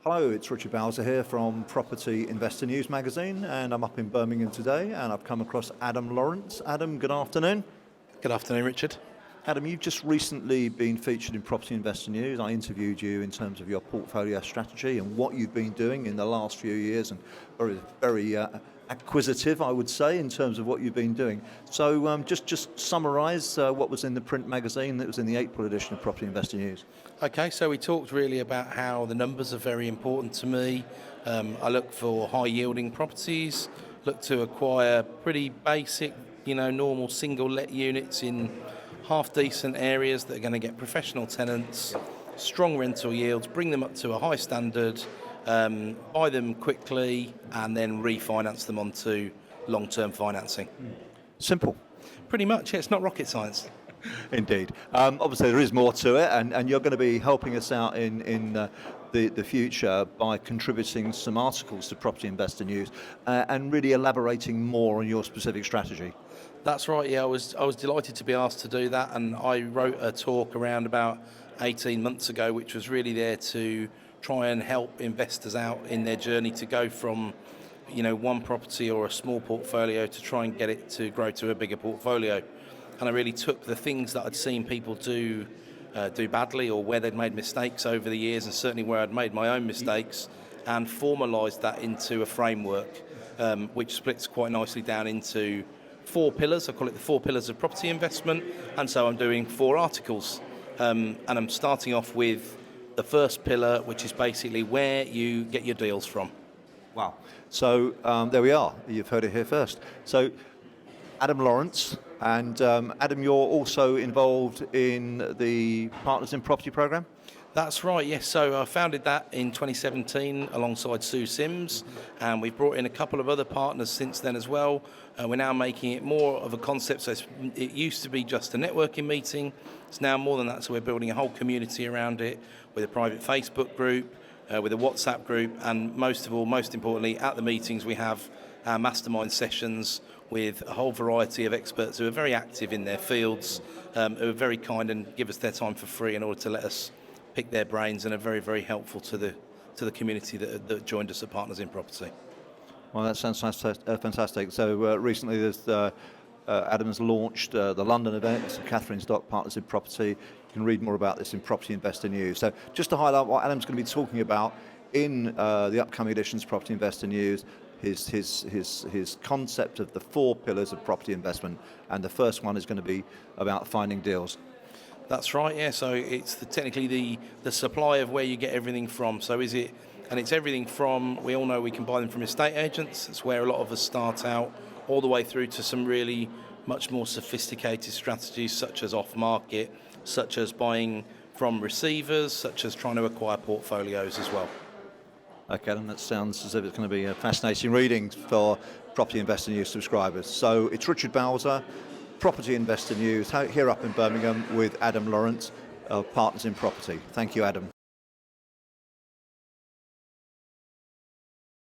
Hello, it's Richard Bowser here from Property Investor News magazine, and I'm up in Birmingham today, and I've come across Adam Lawrence. Adam, good afternoon. Good afternoon, Richard. Adam, you've just recently been featured in Property Investor News. I interviewed you in terms of your portfolio strategy and what you've been doing in the last few years, and very acquisitive, I would say, in terms of what you've been doing. So just summarise what was in the print magazine that was in the April edition of Property Investor News. Okay, so we talked really about how the numbers are very important to me. I look for high-yielding properties, look to acquire pretty basic, normal single-let units in half-decent areas that are going to get professional tenants, strong rental yields, bring them up to a high standard, buy them quickly, and then refinance them onto long-term financing. Simple. Pretty much, yeah, it's not rocket science. Indeed. Obviously, there is more to it, and you're going to be helping us out in the future by contributing some articles to Property Investor News and really elaborating more on your specific strategy. That's right, yeah, I was delighted to be asked to do that, and I wrote a talk around about 18 months ago, which was really there to try and help investors out in their journey to go from one property or a small portfolio to try and get it to grow to a bigger portfolio. And I really took the things that I'd seen people do badly, or where they'd made mistakes over the years, and certainly where I'd made my own mistakes, and formalised that into a framework which splits quite nicely down into 4 pillars. I call it the 4 pillars of property investment, and so I'm doing 4 articles. And I'm starting off with the first pillar, which is basically where you get your deals from. Wow. So there we are. You've heard it here first. So Adam Lawrence, and Adam, you're also involved in the Partners in Property program? That's right, yes. So I founded that in 2017 alongside Sue Sims, and we've brought in a couple of other partners since then as well. We're now making it more of a concept. So it used to be just a networking meeting. It's now more than that, so we're building a whole community around it with a private Facebook group, with a WhatsApp group, and most importantly, at the meetings we have our mastermind sessions with a whole variety of experts who are very active in their fields, who are very kind and give us their time for free in order to let us pick their brains, and are very, very helpful to the community that joined us at Partners in Property. Well, that sounds fantastic. So recently Adam has launched the London event, Catherine's Dock, Partners in Property. You can read more about this in Property Investor News. So just to highlight what Adam's going to be talking about in the upcoming editions of Property Investor News, his concept of the 4 pillars of property investment, and the first one is going to be about finding deals. That's right, yeah. So it's technically the supply of where you get everything from. So it's everything from, we all know we can buy them from estate agents. It's where a lot of us start out, all the way through to some really much more sophisticated strategies, such as off-market, such as buying from receivers, such as trying to acquire portfolios as well. Okay, and that sounds as if it's going to be a fascinating reading for Property Investor News subscribers. So it's Richard Bowser, Property Investor News, here up in Birmingham with Adam Lawrence of Partners in Property. Thank you, Adam.